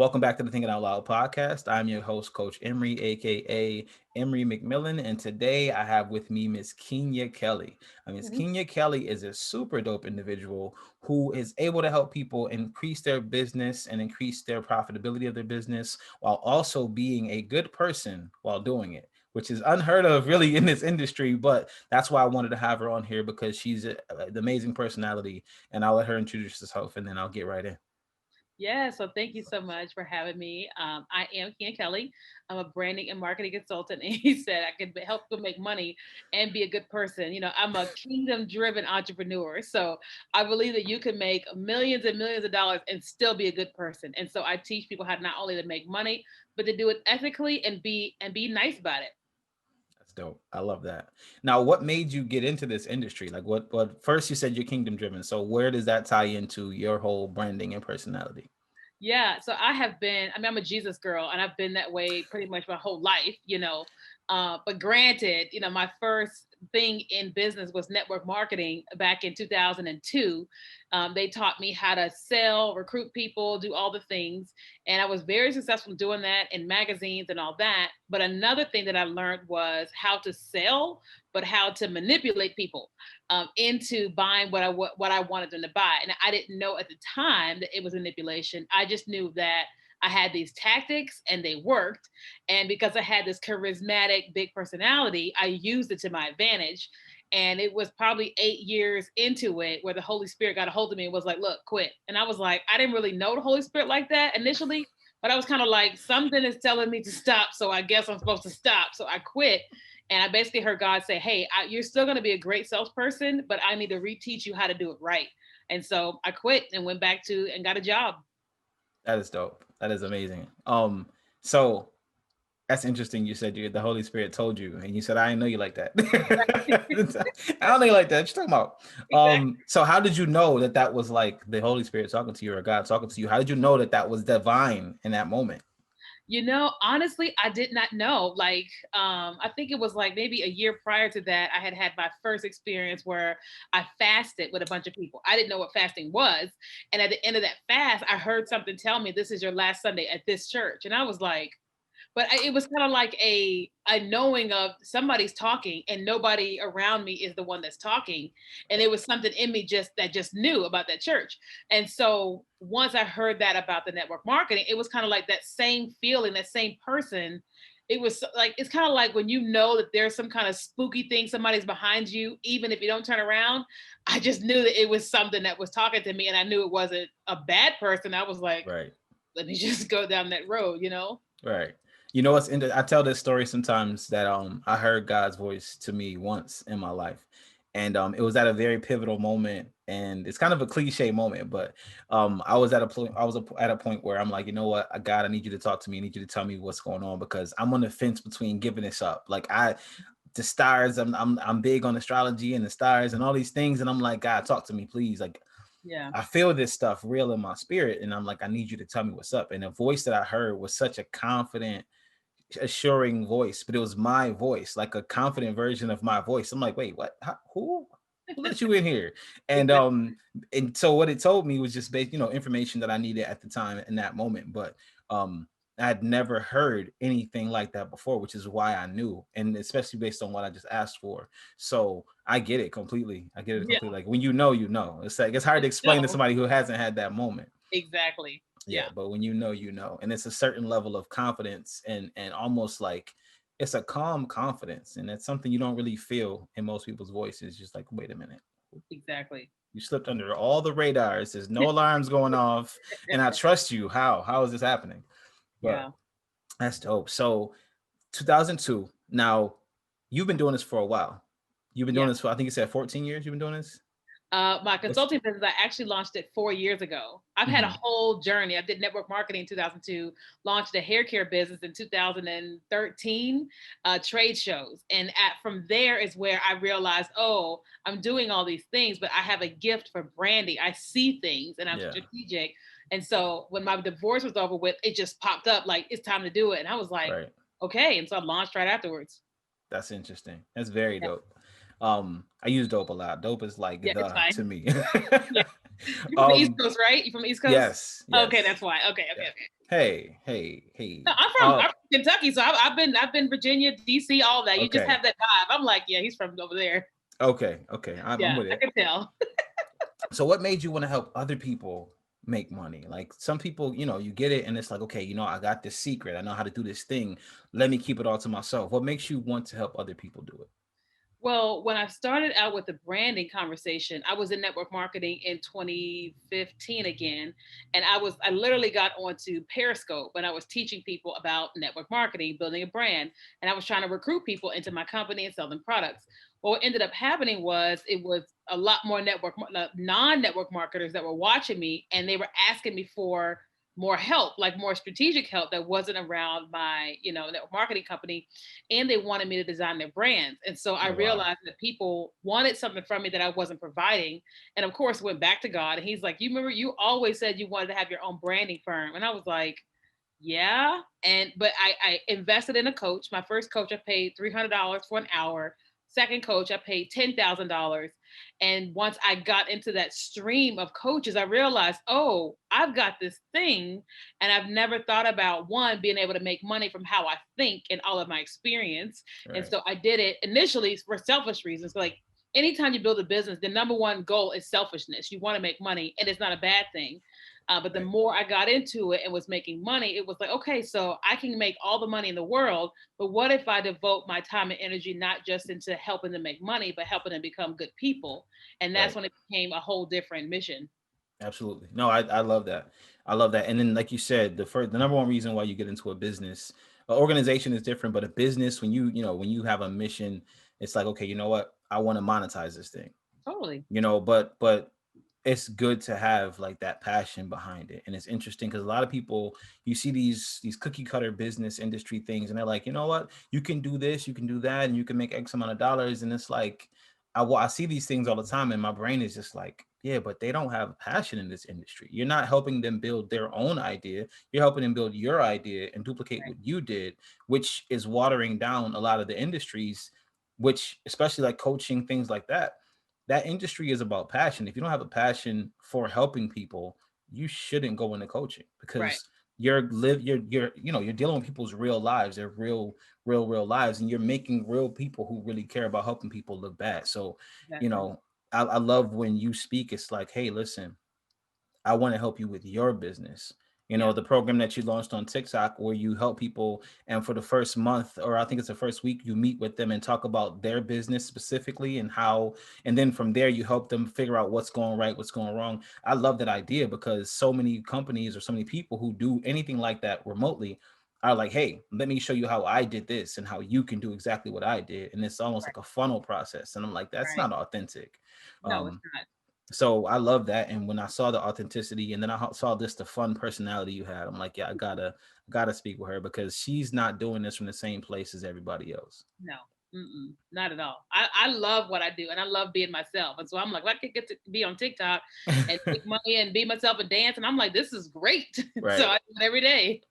Welcome back to the Thinking Out Loud podcast. I'm your host, Coach Emery, aka Emery McMillan, and today I have with me Miss Keenya Kelly. Miss Mhm. Keenya Kelly is a super dope individual who is able to help people increase their business and increase their profitability of their business while also being a good person while doing it, which is unheard of really in this industry. But that's why I wanted to have her on here because she's an amazing personality, and I'll let her introduce herself and then I'll get right in. Yeah, so thank you so much for having me. I am Keenya Kelly. I'm a branding and marketing consultant, and he said I could help them make money and be a good person. I'm a kingdom-driven entrepreneur, so I believe that you can make millions and millions of dollars and still be a good person. And so I teach people how to not only to make money, but to do it ethically and be nice about it. That's dope. I love that. Now, what made you get into this industry? Like what first you said you're kingdom driven. So where does that tie into your whole branding and personality? Yeah, so I'm a Jesus girl and I've been that way pretty much my whole life. But granted, my first thing in business was network marketing back in 2002. They taught me how to sell, recruit people, do all the things. And I was very successful doing that in magazines and all that. But another thing that I learned was how to sell, but how to manipulate people into buying what I wanted them to buy. And I didn't know at the time that it was manipulation. I just knew that I had these tactics and they worked. And because I had this charismatic, big personality, I used it to my advantage. And it was probably 8 years into it where the Holy Spirit got a hold of me and was like, look, quit. And I was like, I didn't really know the Holy Spirit like that initially, but I was kind of like, something is telling me to stop. So I guess I'm supposed to stop. So I quit. And I basically heard God say, hey, you're still going to be a great salesperson, but I need to reteach you how to do it right. And so I quit and went back to and got a job. That is dope. That is amazing. So that's interesting. You said the Holy Spirit told you, and you said I didn't know you like that. I don't know you like that. What you talking about? Exactly. So how did you know that that was like the Holy Spirit talking to you or God talking to you? How did you know that that was divine in that moment? Honestly, I did not know. I think it was like maybe a year prior to that, I had had my first experience where I fasted with a bunch of people. I didn't know what fasting was. And at the end of that fast, I heard something tell me, this is your last Sunday at this church. And I was like, it was kind of like a knowing of somebody's talking and nobody around me is the one that's talking, and it was something in me just knew about that church. And so once I heard that about the network marketing, it was kind of like that same feeling, that same person. It was like, it's kind of like when you know that there's some kind of spooky thing, somebody's behind you, even if you don't turn around. I just knew that it was something that was talking to me, and I knew it wasn't a bad person. I was like, Right. let me just go down that road. Right. You know what's in I tell this story sometimes that I heard God's voice to me once in my life. And it was at a very pivotal moment, and it's kind of a cliche moment, but I was at a point at a point where I'm like, you know what, God, I need you to talk to me. I need you to tell me what's going on because I'm on the fence between giving this up. The stars, I'm big on astrology and the stars and all these things, and I'm like, God, talk to me, please. Like Yeah. I feel this stuff real in my spirit, and I'm like, I need you to tell me what's up. And the voice that I heard was such a confident, assuring voice, but it was my voice, like a confident version of my voice. I'm like, wait, what? Who let you in here? And Exactly. um, and so what it told me was just based, information that I needed at the time in that moment. But I had never heard anything like that before, which is why I knew, and especially based on what I just asked for. So I get it completely. I get it Yeah. completely. Like when you know, you know. It's like it's hard to explain to No, somebody who hasn't had that moment. exactly. Yeah, Yeah. but when you know, you know. And it's a certain level of confidence and almost like it's a calm confidence. And it's something you don't really feel in most people's voices. Just like, wait a minute. Exactly. You slipped under all the radars. There's no alarms going off. And I trust you. How? How is this happening? But Yeah. that's dope. So 2002. Now, you've been doing this for a while. You've been doing Yeah. this for, I think you said 14 years you've been doing this? My What's consulting business, I actually launched it 4 years ago. I've had a mhm. whole journey. I did network marketing in 2002, launched a hair care business in 2013, trade shows. And from there is where I realized, oh, I'm doing all these things, but I have a gift for branding. I see things and I'm Yeah, strategic. And so when my divorce was over with, it just popped up like, it's time to do it. And I was like, right. okay. And so I launched right afterwards. That's interesting. That's very Yeah. dope. I use dope a lot. Dope is like Yeah, it's the fine. to me. Yeah. You're from the East um, Coast, right? You from the East Coast? yes, Okay, yes, that's why. Okay, yeah. okay, okay. Hey, hey, No, hey. I'm from Kentucky, so I've been Virginia, DC, all that. You just Okay, have that vibe. I'm like, yeah, he's from over there. okay, okay. I'm Yeah, with I it. can tell. So, what made you want to help other people make money? Like some people, you get it, and it's like, okay, I got this secret. I know how to do this thing. Let me keep it all to myself. What makes you want to help other people do it? Well, when I started out with the branding conversation, I was in network marketing in 2015 again. And I literally got onto Periscope and I was teaching people about network marketing, building a brand. And I was trying to recruit people into my company and sell them products. Well, what ended up happening was it was a lot more non-network marketers that were watching me and they were asking me for more help, like more strategic help that wasn't around my, network marketing company, and they wanted me to design their brands. And so I Oh, wow. realized that people wanted something from me that I wasn't providing. And of course, went back to God. And he's like, you remember you always said you wanted to have your own branding firm. And I was like, yeah. But I invested in a coach. My first coach, I paid $300 for an hour. Second coach, I paid $10,000. And once I got into that stream of coaches, I realized, oh, I've got this thing. And I've never thought about one, being able to make money from how I think and all of my experience. And Right. so I did it initially for selfish reasons. Like anytime you build a business, the number one goal is selfishness. You want to make money, and it's not a bad thing. But the Right. more I got into it and was making money, it was like, okay, so I can make all the money in the world, but what if I devote my time and energy not just into helping them make money, but helping them become good people? And that's Right. when it became a whole different mission. Absolutely. No, I love that. I love that. And then, like you said, the number one reason why you get into a business, organization is different, but a business, when you have a mission, it's like, okay, you know what? I want to monetize this thing. Totally. But it's good to have like that passion behind it. And it's interesting because a lot of people, you see these cookie cutter business industry things, and they're like, you know what, you can do this, you can do that, and you can make X amount of dollars. And it's like, I see these things all the time, and my brain is just like, yeah, but they don't have passion in this industry. You're not helping them build their own idea. You're helping them build your idea and duplicate what you did, which is watering down a lot of the industries, which, especially like coaching, things like that industry is about passion. If you don't have a passion for helping people, you shouldn't go into coaching, Right. because you're dealing with people's real lives, their real lives, and you're making real people who really care about helping people look bad. So, you Exactly. know, I love when you speak. It's like, hey, listen, I want to help you with your business. Yeah. The program that you launched on TikTok where you help people, and for the first month, or I think it's the first week, you meet with them and talk about their business specifically and how, and then from there you help them figure out what's going right, what's going wrong. I love that idea because so many companies or so many people who do anything like that remotely are like, hey, let me show you how I did this and how you can do exactly what I did. And it's almost Right. like a funnel process. And I'm like, that's Right. not authentic. No, it's Um, not. so I love that. And when I saw the authenticity, and then I saw this, the fun personality you had, I'm like, yeah, I gotta speak with her because she's not doing this from the same place as everybody else. No. Mm-mm, not at all. I love what I do and I love being myself. And so I'm like, if I could get to be on TikTok and make money and be myself and dance, and I'm like, this is great. So Right. I do it every day.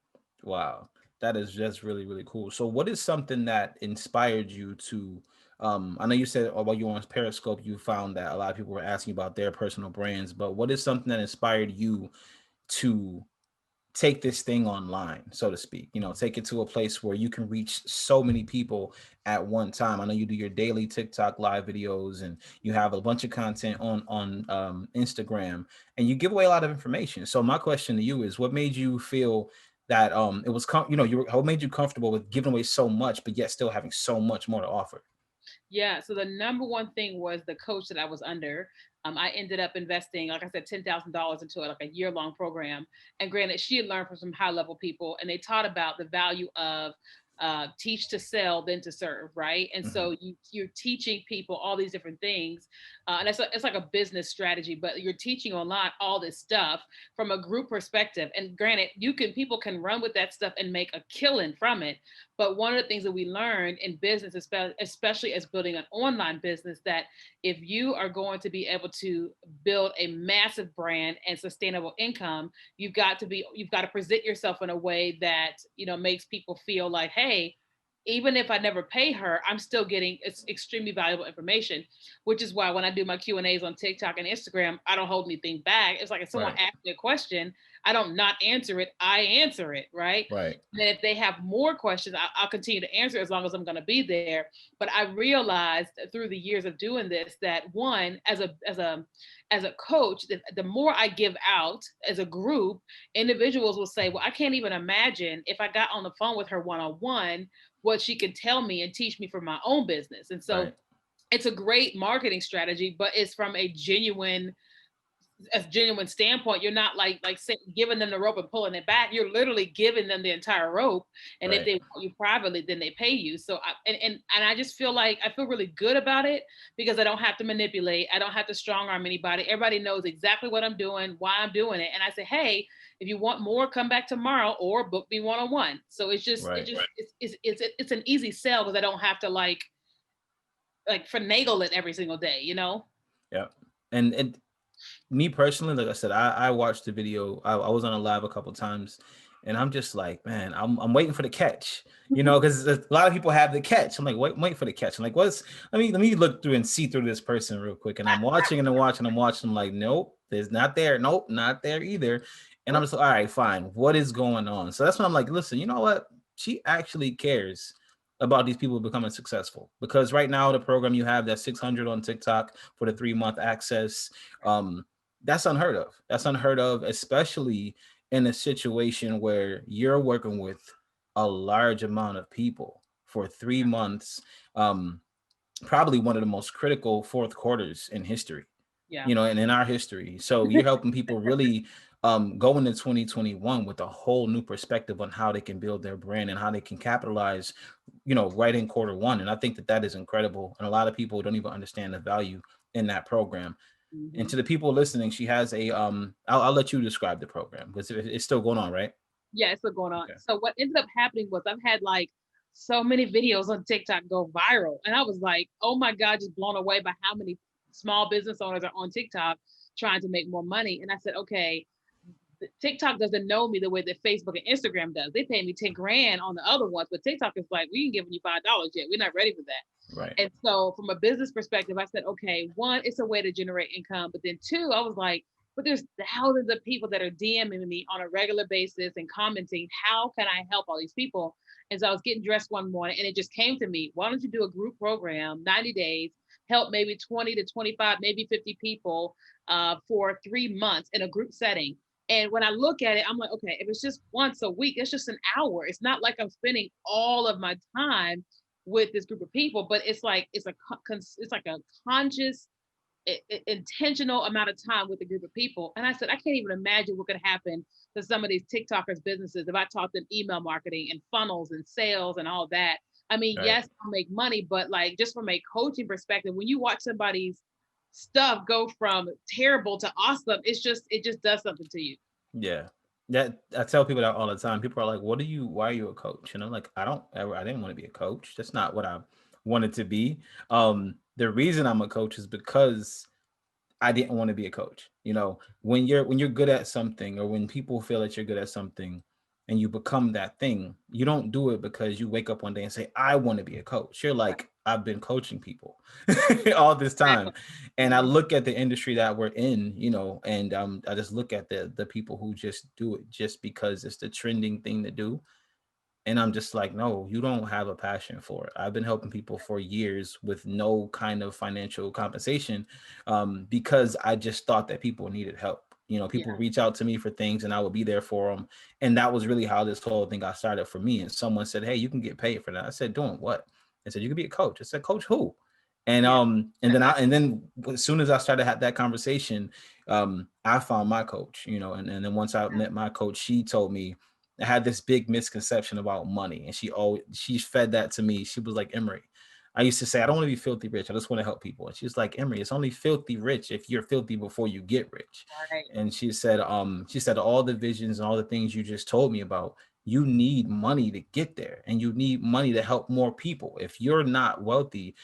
Wow. That is just really, really cool. So what is something that inspired you to I know you said while you were on Periscope, you found that a lot of people were asking about their personal brands, but what is something that inspired you to take this thing online, so to speak, take it to a place where you can reach so many people at one time? I know you do your daily TikTok live videos, and you have a bunch of content on Instagram, and you give away a lot of information. So my question to you is, what made you feel that it was what made you comfortable with giving away so much but yet still having so much more to offer? Yeah. So the number one thing was the coach that I was under. I ended up investing, like I said, $10,000 into like a year long program. And granted, she had learned from some high level people, and they taught about the value of teach to sell, then to serve, right? And Hmm. so you're teaching people all these different things, and it's like a business strategy, but you're teaching online all this stuff from a group perspective. And granted, people can run with that stuff and make a killing from it, but one of the things that we learned in business, especially as building an online business, that if you are going to be able to build a massive brand and sustainable income, you've got to present yourself in a way that makes people feel like, hey, even if I never pay her, I'm still getting it's extremely valuable information, which is why when I do my Q&As on TikTok and Instagram, I don't hold anything back. It's like if someone Right. asks me a question, I don't not answer it. I answer it, right? Right. Then if they have more questions, I'll continue to answer as long as I'm going to be there. But I realized through the years of doing this that one, as a coach, the more I give out as a group, individuals will say, well, I can't even imagine if I got on the phone with her one-on-one what she could tell me and teach me for my own business. And so Right. it's a great marketing strategy, but it's from a genuine standpoint. You're not giving them the rope and pulling it back. You're literally giving them the entire rope, and if Right. they want you privately, then they pay you. So and I just feel like I feel really good about it because I don't have to manipulate. I don't have to strong arm anybody. Everybody knows exactly what I'm doing, why I'm doing it, and I say, hey, if you want more, come back tomorrow or book me one-on-one. So Right. it's an easy sell because I don't have to like finagle it every single day, you know? Yeah. And me personally, like I said, I watched the video. I was on a live a couple times, and I'm just like, man, I'm waiting for the catch, because a lot of people have the catch. I'm like, wait for the catch. I'm like, let me look through and see through this person real quick. And I'm watching and I'm watching, I'm like, nope, there's not there. Nope, not there either. And I'm just like, all right, fine. What is going on? So that's when I'm like, listen, you know what? She actually cares about these people becoming successful, because right now the program you have, that 600 on TikTok for the 3-month access, that's unheard of. That's unheard of, especially in a situation where you're working with a large amount of people for 3 months. Probably one of the most critical fourth quarters in history, Yeah. and in our history. So you're helping people really go into 2021 with a whole new perspective on how they can build their brand and how they can capitalize, right in quarter one. And I think that that is incredible. And a lot of people don't even understand the value in that program. And Mm-hmm. to the people listening, she has a I'll let you describe the program because it's still going on, right? Yeah, it's still going on. Okay. So what ended up happening was I've had like so many videos on TikTok go viral. And I was like, oh my God, just blown away by how many small business owners are on TikTok trying to make more money. And I said, okay, TikTok doesn't know me the way that Facebook and Instagram does. They pay me 10 grand on the other ones, but TikTok is like, we ain't giving you $5 yet. We're not ready for Right. that. And so from a business perspective, I said, okay, one, it's a way to generate income. But then two, I was like, but there's thousands of people that are DMing me on a regular basis and commenting, how can I help all these people? And so I was getting dressed one morning and it just came to me, why don't you do a group program, 90 days, help maybe 20 to 25, maybe 50 people for 3 months in a group setting. And when I look at it, I'm like, okay, if it's just once a week, it's just an hour. It's not like I'm spending all of my time with this group of people, but it's like a conscious, intentional amount of time with a group of people. And I said, I can't even imagine what could happen to some of these TikTokers businesses if I taught them email marketing and funnels and sales and all that. I mean, Right. yes, I'll make money, but like just from a coaching perspective, when you watch somebody's stuff go from terrible to awesome, it just does something to you. Yeah. That I tell people that all the time. People are like, why are you a coach? And I'm like, I didn't want to be a coach. That's not what I wanted to be. The reason I'm a coach is because I didn't want to be a coach. When you're good at something, or when people feel that you're good at something and you become that thing, you don't do it because you wake up one day and say, I want to be a coach. You're Right. like, I've been coaching people all this Exactly. time. And I Mhm. look at the industry that we're in, and I just look at the people who just do it just because it's the trending thing to do. And I'm just like, no, you don't have a passion for it. I've been helping people for years with no kind of financial compensation, because I just thought that people needed help. People Yeah. reach out to me for things and I would be there for them. And that was really how this whole thing got started for me. And someone said, hey, you can get paid for that. I said, doing what? I said, you could be a coach. I said, coach who? And Yeah. and then as soon as I started to have that conversation, I found my coach, and then once I met my coach, she told me I had this big misconception about money, and she fed that to me. She was like, Emery, I used to say I don't want to be filthy rich. I just want to help people. And she was like, Emery, it's only filthy rich if you're filthy before you get rich. Right. And she said all the visions and all the things you just told me about, you need money to get there, and you need money to help more people. If you're not wealthy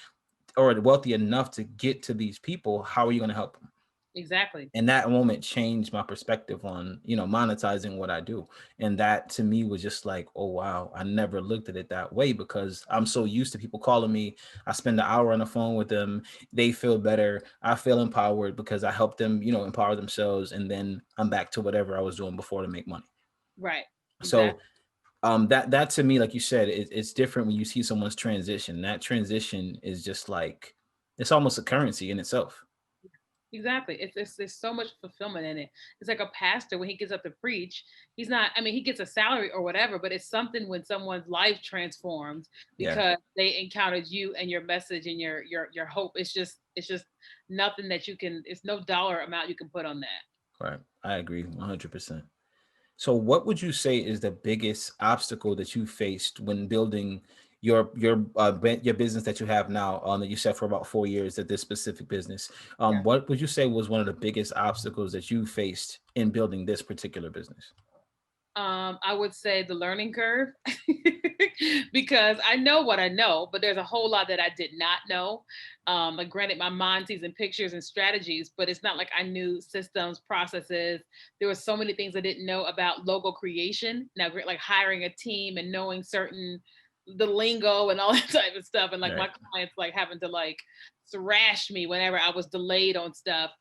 or wealthy enough to get to these people, how are you going to help them? Exactly. And that moment changed my perspective on, monetizing what I do. And that to me was just like, oh wow, I never looked at it that way, because I'm so used to people calling me. I spend an hour on the phone with them, they feel better, I feel empowered because I help them, empower themselves, and then I'm back to whatever I was doing before to make money. Right. So Exactly. that to me, like you said, it's different when you see someone's transition. That transition is just like, it's almost a currency in itself. Exactly. There's so much fulfillment in it. It's like a pastor when he gets up to preach. He's not. I mean, he gets a salary or whatever, but it's something when someone's life transforms Yeah. because they encountered you and your message and your hope. It's just nothing that you can. It's no dollar amount you can put on that. Right. I agree 100%. So, what would you say is the biggest obstacle that you faced when building your business that you have now? That you said for about 4 years at this specific business. Yeah. What would you say was one of the biggest obstacles that you faced in building this particular business? I would say the learning curve because I know what I know, but there's a whole lot that I did not know. Like granted, my mind sees in pictures and strategies, but it's not like I knew systems, processes. There were so many things I didn't know about logo creation. Now, like hiring a team and knowing certain the lingo and all that type of stuff, and like my Right. clients like having to like thrash me whenever I was delayed on stuff.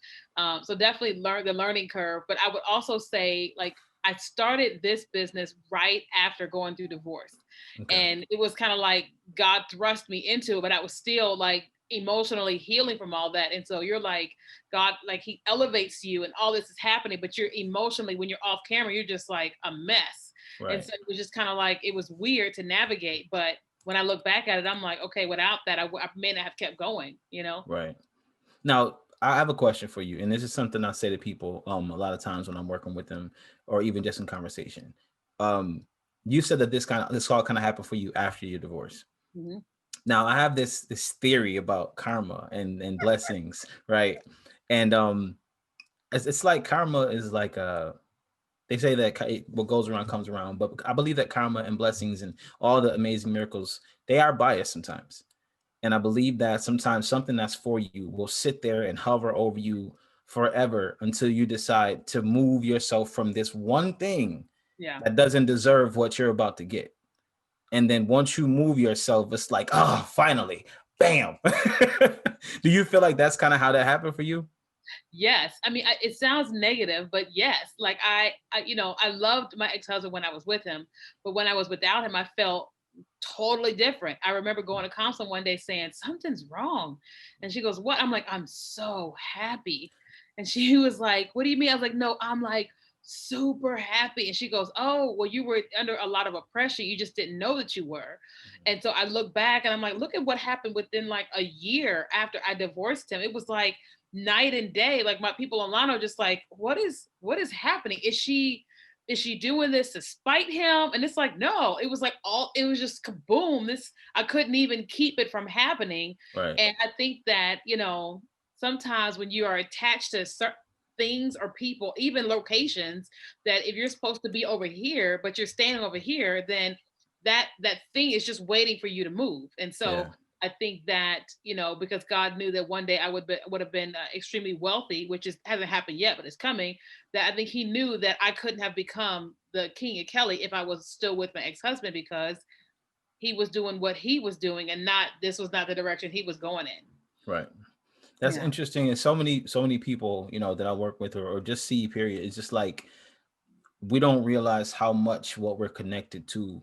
So definitely learn the learning curve. But I would also say like I started this business right after going through divorce. Okay. And it was kind of like God thrust me into it, but I was still like emotionally healing from all that. And so you're like, God, like He elevates you and all this is happening, but you're emotionally, when you're off camera, you're just like a mess. And Right. so it was just kind of like, it was weird to navigate. But when I look back at it, I'm like, okay, without that, I may not have kept going, you know? Right. Now, I have a question for you, and this is something I say to people a lot of times when I'm working with them, or even just in conversation. Um, you said that this all kind of happened for you after your divorce. Mhm. Now, I have this theory about karma and blessings, right? And it's like karma is like they say that what goes around comes around, but I believe that karma and blessings and all the amazing miracles, they are biased sometimes. And I believe that sometimes something that's for you will sit there and hover over you forever until you decide to move yourself from this one thing Yeah. that doesn't deserve what you're about to get. And then once you move yourself, it's like, oh, finally, bam. Do you feel like that's kind of how that happened for you? Yes. I mean, it sounds negative, but yes. Like I loved my ex-husband when I was with him, but when I was without him, I felt totally different. I remember going to counseling one day saying something's wrong, and she goes, "What?" I'm like, "I'm so happy," and she was like, "What do you mean?" I was like, "No, I'm like super happy," and she goes, "Oh, well, you were under a lot of oppression. You just didn't know that you were." And so I look back and I'm like, look at what happened within like a year after I divorced him. It was like night and day. Like my people online are just like, what is happening? Is she doing this to spite him? And it's like, no, it was like all it was just kaboom. This I couldn't even keep it from happening. Right. And I think that, sometimes when you are attached to certain things or people, even locations, that if you're supposed to be over here, but you're standing over here, then that thing is just waiting for you to move. And so Yeah. I think that, because God knew that one day I would have been extremely wealthy, which is hasn't happened yet, but it's coming. That I think He knew that I couldn't have become the Keenya Kelly if I was still with my ex-husband, because he was doing what he was doing, and not this was not the direction he was going in. Right. That's Yeah. interesting. And so many people, that I work with, or just see, period. It's just like we don't realize how much what we're connected to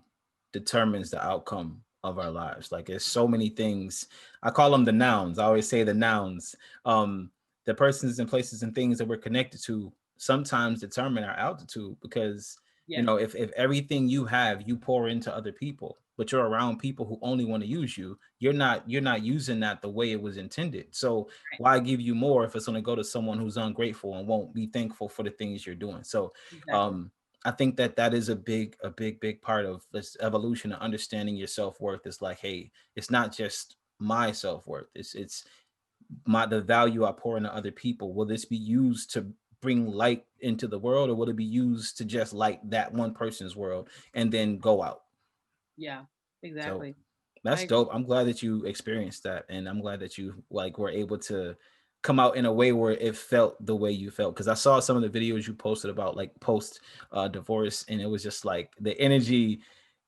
determines the outcome of our lives. Like there's so many things. I call them the nouns. I always say the nouns. The persons and places and things that we're connected to sometimes determine our altitude, because Yes. if everything you have you pour into other people, but you're around people who only want to use you, you're not using that the way it was intended. So Right. why give you more if it's going to go to someone who's ungrateful and won't be thankful for the things you're doing? So Exactly. um I think that is a big part of this evolution of understanding your self-worth. Is like, hey, it's not just my self-worth. It's the value I pour into other people. Will this be used to bring light into the world, or will it be used to just light that one person's world and then go out? Yeah. So Exactly. I that's agree. dope. I'm glad that you experienced that, and I'm glad that you like were able to come out in a way where it felt the way you felt. Because I saw some of the videos you posted about like post divorce, and it was just like the energy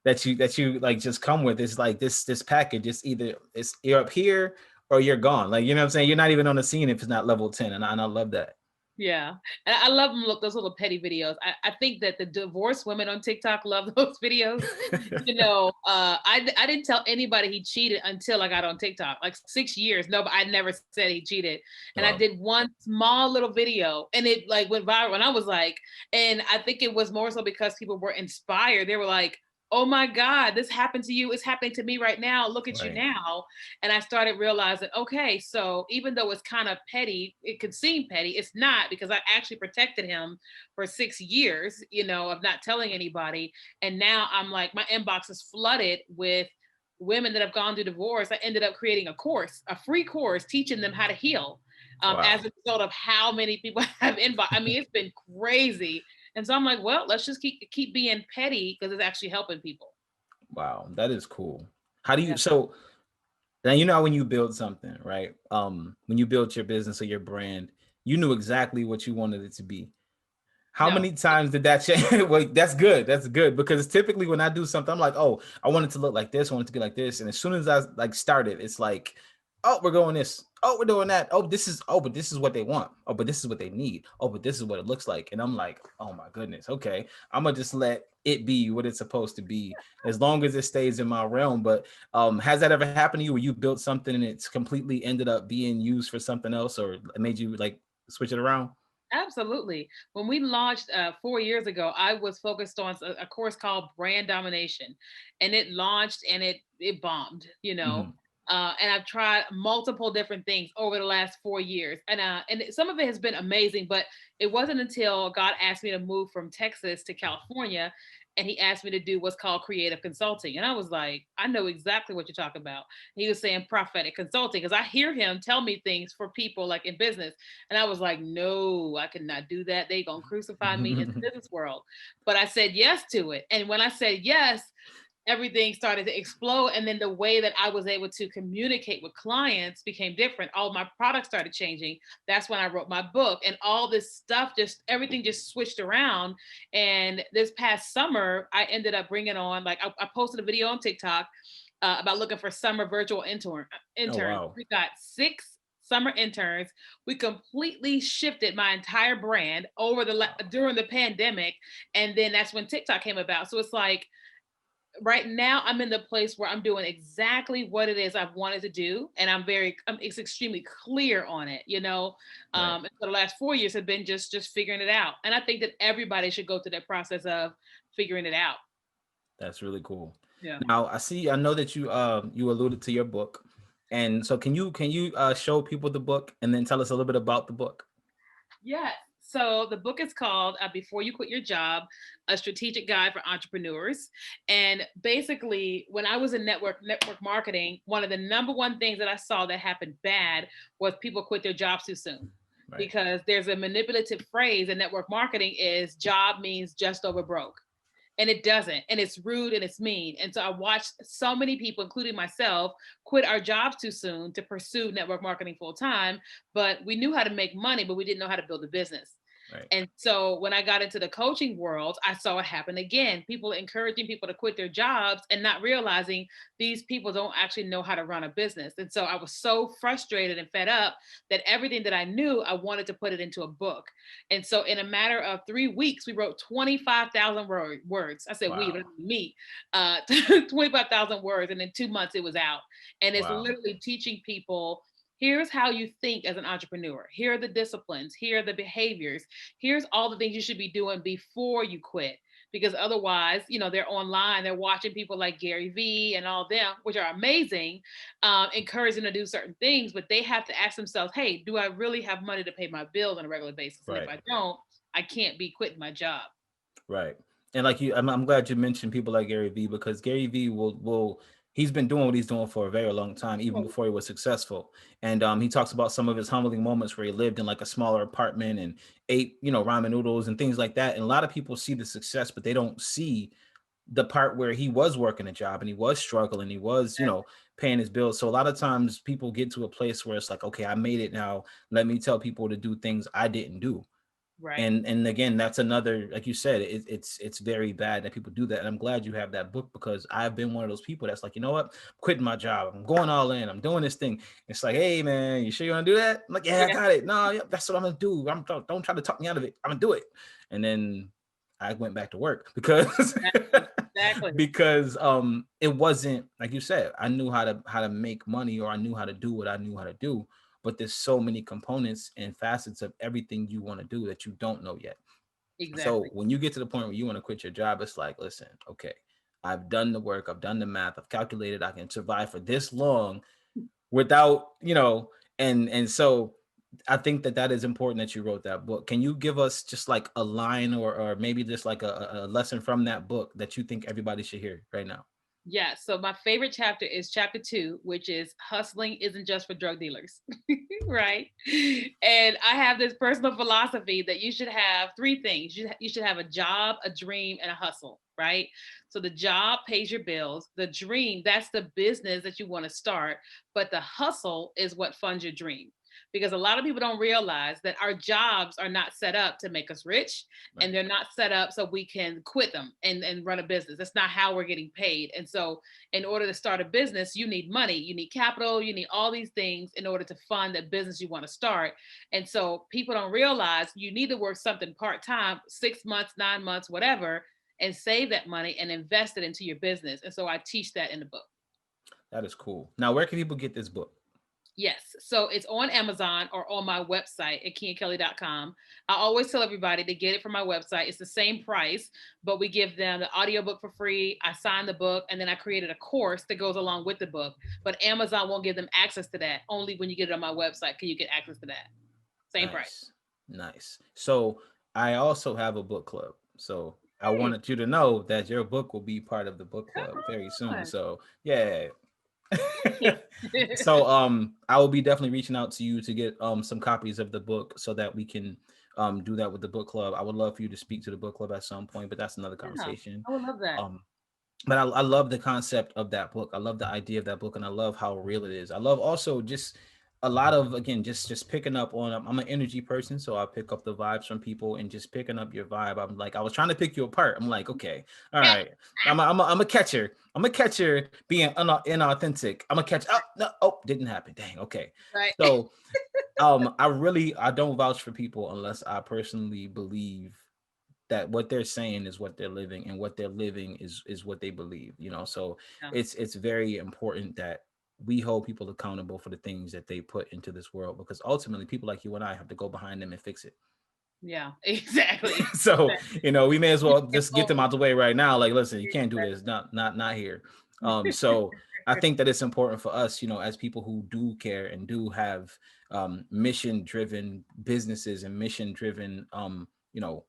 that you like just come with. It's like this package. It's either it's you're up here or you're gone. Like, you know what I'm saying? You're not even on the scene if it's not level 10. And I love that. Yeah. And I love them, look, those little petty videos. I think that the divorced women on TikTok love those videos. I didn't tell anybody he cheated until I got on TikTok, like 6 years. No, but I never said he cheated. And I Wow. did one small little video and it like went viral. And I was like, and I think it was more so because people were inspired. They were like, oh my God, this happened to you. It's happening to me right now. Look at you Right. now. And I started realizing, okay, so even though it's kind of petty, it could seem petty. It's not, because I actually protected him for 6 years, of not telling anybody. And now I'm like, my inbox is flooded with women that have gone through divorce. I ended up creating a course, a free course, teaching them how to heal. As Wow. a result of how many people have inbox. I mean, it's been crazy. And so I'm like, well, let's just keep being petty because it's actually helping people. Wow. That is cool. How do Yeah. you so now, you know, when you build something, right? When you built your business or your brand, you knew exactly what you wanted it to be. How No. many times did that change? Well, that's good. That's good, because typically when I do something, I'm like, oh, I want it to look like this, I want it to be like this. And as soon as I like started, it's like, oh, we're going this. Oh, we're doing that. But this is what they want. Oh, but this is what they need. Oh, but this is what it looks like. And I'm like, oh my goodness. Okay. I'm gonna just let it be what it's supposed to be as long as it stays in my realm. But has that ever happened to you where you built something and it's completely ended up being used for something else, or it made you like switch it around? Absolutely. When we launched 4 years ago, I was focused on a course called Brand Domination, and it launched and it bombed. Hmm. And I've tried multiple different things over the last 4 years, and some of it has been amazing. But it wasn't until God asked me to move from Texas to California, and He asked me to do what's called creative consulting, and I was like, I know exactly what you're talking about. He was saying prophetic consulting because I hear Him tell me things for people like in business. And I was like, no, I cannot do that. They gonna crucify me in the business world. But I said yes to it. And when I said yes, everything started to explode. And then the way that I was able to communicate with clients became different. All my products started changing. That's when I wrote my book, and all this stuff, just everything just switched around. And this past summer, I ended up bringing on, like, I posted a video on TikTok about looking for summer virtual Oh interns. wow. We got 6 summer interns. We completely shifted my entire brand over during the pandemic, and then that's when TikTok came about. So it's like right now I'm in the place where I'm doing exactly what it is I've wanted to do, and it's extremely clear on it. Right. And so the last 4 years have been just figuring it out, and I think that everybody should go through that process of figuring it out. That's really cool. Yeah. Now I know that you alluded to your book. And so can you show people the book and then tell us a little bit about the book? Yes. So the book is called Before You Quit Your Job, a strategic guide for entrepreneurs. And basically, when I was in network marketing, one of the number one things that I saw that happened bad was people quit their jobs too soon. Right. Because there's a manipulative phrase in network marketing is job means just over broke, and it doesn't, and it's rude and it's mean. And so I watched so many people, including myself, quit our jobs too soon to pursue network marketing full time. But we knew how to make money, but we didn't know how to build a business. Right. And so when I got into the coaching world, I saw it happen again. People encouraging people to quit their jobs and not realizing these people don't actually know how to run a business. And so I was so frustrated and fed up that everything that I knew, I wanted to put it into a book. And so in a matter of 3 weeks, we wrote 25,000 words. I said we, but Wow. me, 25,000 words. And in 2 months, it was out. And it's Wow. literally teaching people, here's how you think as an entrepreneur. Here are the disciplines. Here are the behaviors. Here's all the things you should be doing before you quit. Because otherwise, they're online, they're watching people like Gary Vee and all them, which are amazing, encouraging to do certain things, but they have to ask themselves, hey, do I really have money to pay my bills on a regular basis? And if Right. I don't, I can't be quitting my job. Right. And like I'm glad you mentioned people like Gary Vee, because Gary Vee will he's been doing what he's doing for a very long time, even before he was successful. And he talks about some of his humbling moments where he lived in like a smaller apartment and ate, ramen noodles and things like that. And a lot of people see the success, but they don't see the part where he was working a job and he was struggling, he was, paying his bills. So a lot of times people get to a place where it's like, okay, I made it now. Let me tell people to do things I didn't do. Right. And again, that's another, like you said, it's very bad that people do that. And I'm glad you have that book, because I've been one of those people that's like, you know what, I'm quitting my job, I'm going all in, I'm doing this thing. It's like, hey man, you sure you want to do that? I'm like, yeah, I Yeah. got it. No, yeah, that's what I'm gonna do. Don't try to talk me out of it. I'm gonna do it. And then I went back to work because Exactly. Exactly. because it wasn't, like you said, I knew how to make money, or I knew how to do what I knew how to do, but there's so many components and facets of everything you want to do that you don't know yet. So Exactly. when you get to the point where you want to quit your job, it's like, listen, okay, I've done the work, I've done the math, I've calculated I can survive for this long without, and so I think that is important that you wrote that book. Can you give us just like a line, or maybe just like a lesson from that book that you think everybody should hear right now? Yeah. So my favorite chapter is chapter 2, which is hustling isn't just for drug dealers. Right. And I have this personal philosophy that you should have three things. You should have a job, a dream, and a hustle. Right. So the job pays your bills. The dream, that's the business that you want to start. But the hustle is what funds your dream. Because a lot of people don't realize that our jobs are not set up to make us rich, and Right. they're not set up so we can quit them and run a business. That's not how we're getting paid. And so in order to start a business, you need money, you need capital, you need all these things in order to fund the business you want to start. And so people don't realize you need to work something part-time, 6 months, 9 months, whatever, and save that money and invest it into your business. And so I teach that in the book. That is cool. Now, where can people get this book? Yes. So it's on Amazon or on my website at KeenyaKelly.com. I always tell everybody to get it from my website. It's the same price, but we give them the audiobook for free. I sign the book, and then I created a course that goes along with the book. But Amazon won't give them access to that. Only when you get it on my website can you get access to that. Same price. Nice. Nice. So I also have a book club. So I Hey, wanted you to know that your book will be part of the book come club very soon. on. So yeah. Thank So you. I will be definitely reaching out to you to get some copies of the book so that we can do that with the book club. I would love for you to speak to the book club at some point, but that's another Yeah, conversation. I would love that. Um but I love the concept of that book. I love the idea of that book, and I love how real it is. I love also just a lot of, again, just picking up on. I'm an energy person, so I pick up the vibes from people, and just picking up your vibe. I'm like, I was trying to pick you apart. I'm like, okay, all Yeah, right, I'm a catcher. I'm a catcher being inauthentic. I'm a catch. Oh no, oh, didn't happen. Dang. Okay, right. so I don't vouch for people unless I personally believe that what they're saying is what they're living, and what they're living is what they believe, so Yeah, it's very important that we hold people accountable for the things that they put into this world, because ultimately people like you and I have to go behind them and fix it. yeah, exactly. So we may as well just get them Exactly. out the way right now, like, listen, you can't do this, not here. So I think that it's important for us, as people who do care and do have mission driven businesses and mission driven you know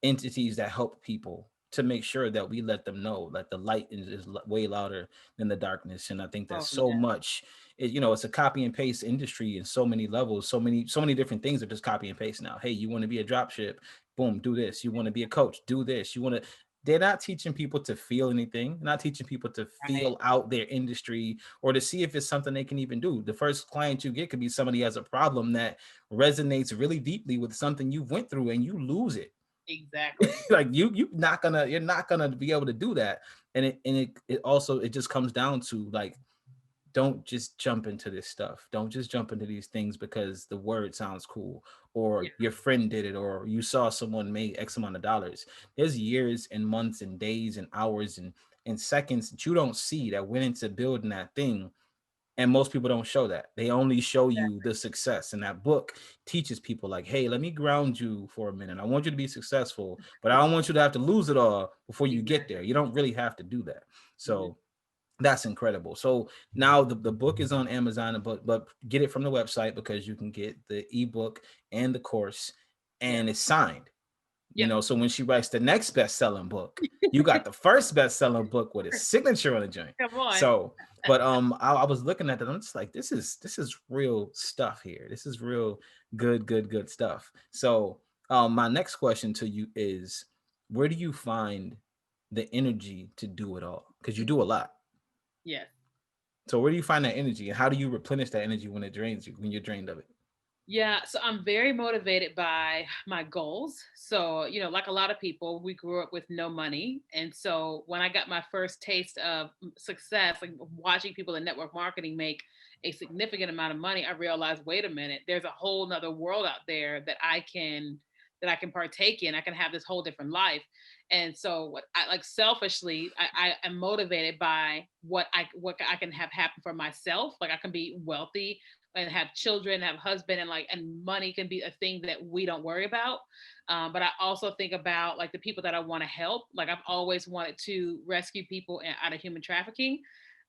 entities that help people, to make sure that we let them know that the light is way louder than the darkness. And I think that Oh so yeah. much, it's a copy and paste industry in so many levels, so many different things are just copy and paste now. Hey, you want to be a drop ship, boom, do this. You want to be a coach, do this. You want to They're not teaching people to feel anything, not teaching people to Right. feel out their industry, or to see if it's something they can even do. The first client you get could be somebody who has a problem that resonates really deeply with something you went through, and you lose it. Exactly. Like, you're not gonna be able to do that. And it also, it just comes down to, like, don't just jump into this stuff, don't just jump into these things because the word sounds cool, or Yeah. your friend did it, or you saw someone made X amount of dollars. There's years and months and days and hours and seconds that you don't see that went into building that thing, and most people don't show that. They only show you the success. And that book teaches people, like, hey, let me ground you for a minute. I want you to be successful, but I don't want you to have to lose it all before you get there. Exactly. You don't really have to do that. Mhm. So that's incredible. So now the book is on Amazon, but get it from the website, because you can get the ebook and the course, Yeah. and it's signed. Yep. So when she writes the next best-selling book, you got the first best-selling book with a signature on the joint. Come on. So, but I was looking at that, I'm just like, this is real stuff here. This is real good stuff. So, my next question to you is, where do you find the energy to do it all? Because you do a lot. Yes. So where do you find that energy, and how do you replenish that energy when it drains you, when you're drained of it? Yeah, so I'm very motivated by my goals. So, like a lot of people, we grew up with no money. And so when I got my first taste of success, like watching people in network marketing make a significant amount of money, I realized, wait a minute, there's a whole nother world out there that I can partake in. I can have this whole different life. And so what I like selfishly, I am motivated by what I can have happen for myself. Like I can be wealthy and have children, have husband, and money can be a thing that we don't worry about. But I also think about like the people that I want to help. Like I've always wanted to rescue people out of human trafficking.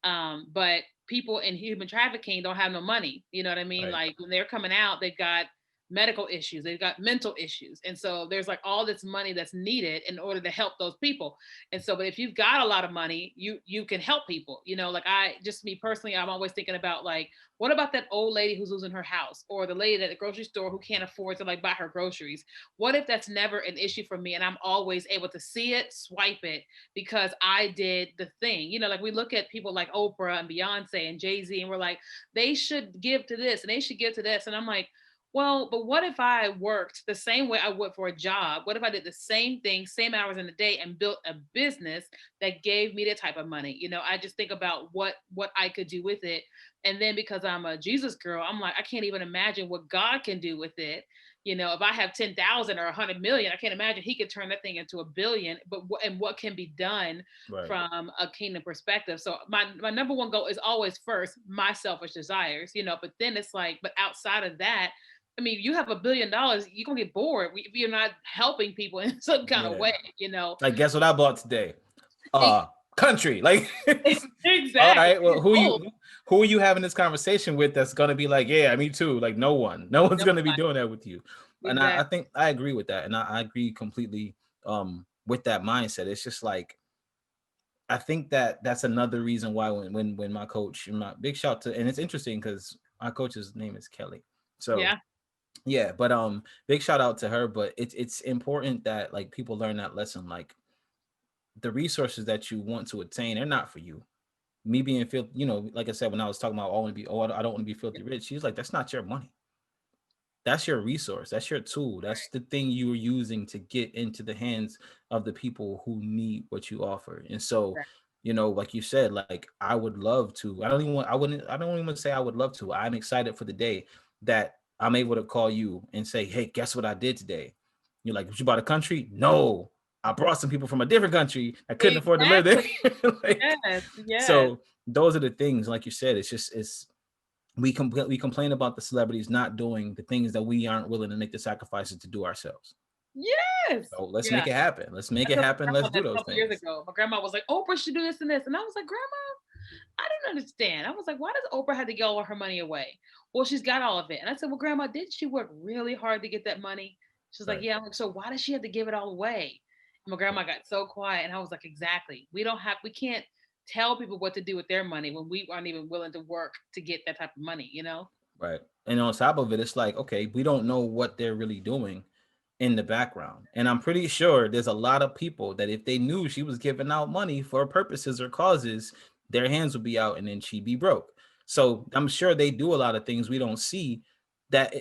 But people in human trafficking don't have no money. You know what I mean? Right. Like when they're coming out, they've got medical issues, they've got mental issues. And so there's like all this money that's needed in order to help those people. And so, but if you've got a lot of money, you can help people, like I just me personally, I'm always thinking about like, what about that old lady who's losing her house, or the lady at the grocery store who can't afford to like buy her groceries? What if that's never an issue for me and I'm always able to see it, swipe it, because I did the thing? Like we look at people like Oprah and Beyonce and Jay-Z, and we're like, they should give to this and they should give to this. And I'm like, well, but what if I worked the same way I would for a job? What if I did the same thing, same hours in the day, and built a business that gave me that type of money? I just think about what I could do with it. And then because I'm a Jesus girl, I'm like, I can't even imagine what God can do with it. If I have 10,000 or 100 million, I can't imagine he could turn that thing into a billion. But what can be done Right. from a kingdom perspective? So my number one goal is always first my selfish desires, but then it's like, but outside of that, I mean, you have $1 billion, you're gonna get bored if you're not helping people in some kind of Yeah. way. Like, guess what I bought today? Ex- Country. Like, all Exactly. right. Well, Oh, who are you having this conversation with that's gonna be like, yeah, me too? Like, no one. No one's gonna be nobody. doing that with you. And I Exactly. think I agree with that. And I agree completely with that mindset. It's just like, I think that that's another reason why when my coach, and my big shout to, and it's interesting because my coach's name is Kelly. So Yeah. yeah, but big shout out to her. But it's important that like people learn that lesson. Like, the resources that you want to attain, they're not for you. Me being filthy, like I said, when I was talking about, I don't want to be filthy rich. She's like, that's not your money. That's your resource. That's your tool. That's the thing you are using to get into the hands of the people who need what you offer. And so, Right. like you said, like I would love to. I don't even say I would love to. I'm excited for the day that I'm able to call you and say, hey, guess what I did today? You're like, you bought a country? No. I brought some people from a different country that couldn't afford to live there. Exactly. Like, Yes. Yes. so those are the things, like you said, it's we complain about the celebrities not doing the things that we aren't willing to make the sacrifices to do ourselves. Yes. So let's Yeah. make it happen. Let's make I it told happen. my Let's grandma do that a those couple years things. ago. My grandma was like, Oprah should do this and this. And I was like, Grandma, I didn't understand. I was like, why does Oprah have to give all her money away? Well, she's got all of it. And I said, well, Grandma, didn't she work really hard to get that money? She's like, Right. yeah. I'm like, so why does she have to give it all away? And my grandma got so quiet. And I was like, exactly. We can't tell people what to do with their money when we aren't even willing to work to get that type of money? Right. And on top of it, it's like, okay, we don't know what they're really doing in the background. And I'm pretty sure there's a lot of people that if they knew she was giving out money for purposes or causes, their hands would be out and then she'd be broke. So I'm sure they do a lot of things we don't see, that,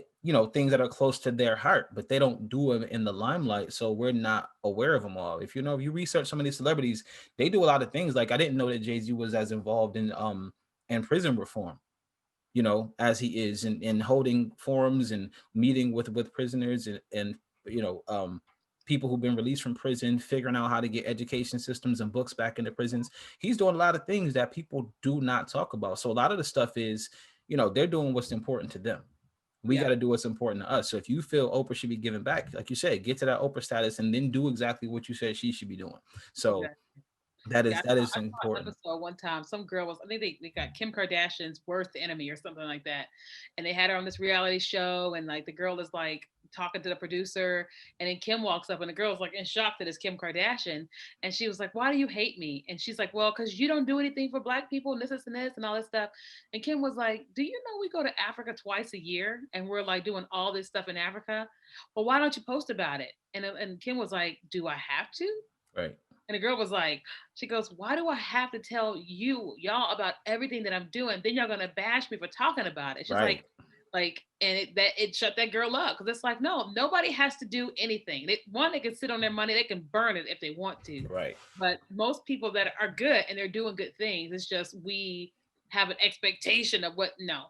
things that are close to their heart, but they don't do them in the limelight. So we're not aware of them all. If you research some of these celebrities, they do a lot of things. Like, I didn't know that Jay-Z was as involved in prison reform, as he is, in holding forums and meeting with prisoners, and you know, um, people who've been released from prison, figuring out how to get education systems and books back into prisons. He's doing a lot of things that people do not talk about. So a lot of the stuff is, they're doing what's important to them. We Yeah. got to do what's important to us. So if you feel Oprah should be giving back, like you said, get to that Oprah status and then do exactly what you said she should be doing. So Exactly. that Yeah, is that is I saw an important. episode one time. Some girl was, I think they got Kim Kardashian's worst enemy or something like that. And they had her on this reality show, and like the girl is like talking to the producer, and then Kim walks up, and the girl's like in shock that it's Kim Kardashian. And she was like, why do you hate me? And she's like, well, because you don't do anything for black people, and this and this and all this stuff. And Kim was like, do you know we go to Africa twice a year and we're like doing all this stuff in Africa? Well, why don't you post about it? And Kim was like, do I have to? Right. And the girl was like, she goes, why do I have to tell y'all about everything that I'm doing? Then y'all gonna bash me for talking about it. She's Right. and it shut that girl up because it's like, no, nobody has to do anything. They can sit on their money, they can burn it if they want to. Right. But most people that are good and they're doing good things, it's just we have an expectation of what. No,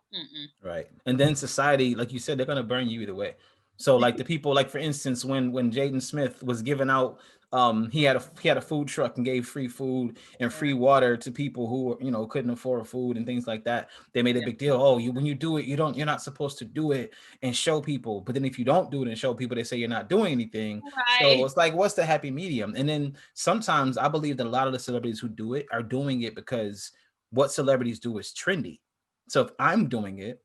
Right. And then society, like you said, they're gonna burn you either way. So like the people, like for instance, when Jaden Smith was giving out, he had a food truck and gave free food and free right, water to people who couldn't afford food and things like that. They made a yeah, big deal. Oh, when you do it, you're not supposed to do it and show people. But then if you don't do it and show people, they say you're not doing anything. So right, it's like, what's the happy medium? And then sometimes I believe that a lot of the celebrities who do it are doing it because what celebrities do is trendy. So if I'm doing it,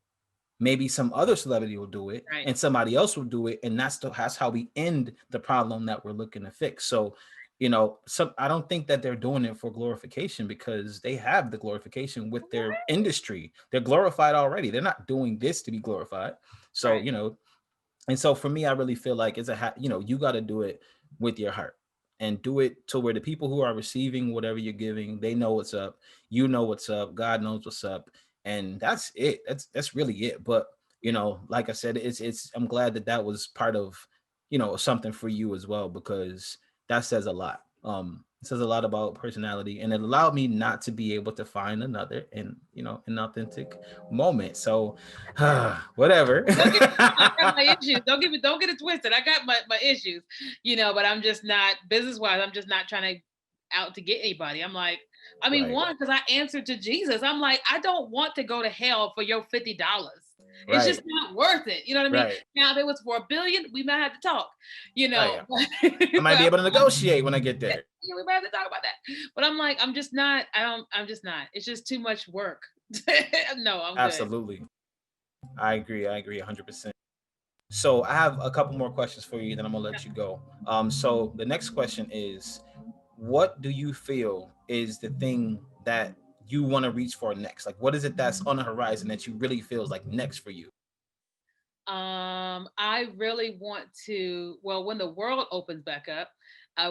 maybe some other celebrity will do it right, and somebody else will do it, and that's how we end the problem that we're looking to fix. So I don't think that they're doing it for glorification, because they have the glorification with their industry. They're glorified already. They're not doing this to be glorified. So right. and so for me, I really feel like you got to do it with your heart, and do it to where the people who are receiving whatever you're giving, they know what's up. You know what's up. God knows what's up. And that's it. That's really it. But, like I said, I'm glad that was part of, something for you as well, because that says a lot. It says a lot about personality, and it allowed me not to be able to find another and, an authentic moment. So whatever. Don't get me wrong, I got my issues. Don't get it twisted. I got my issues, but I'm just not business wise. I'm just not trying to out to get anybody. I'm like, I mean, Right. one, because I answered to Jesus. I'm like, I don't want to go to hell for your $50. It's just Right. not worth it. You know what I mean? Right. Now, if it was for $1 billion, we might have to talk, Right. I might be but able to negotiate when I get there. yeah, we might have to talk about that. But I'm like, I'm just not, I'm just not. It's just too much work. No, I'm good. Absolutely. I agree. 100%. So I have a couple more questions for you, then I'm gonna let you go. So the next question is, what do you feel is the thing that you want to reach for next? Like, what is it that's on the horizon that you really feel is like next for you? I really want to, well, when the world opens back up,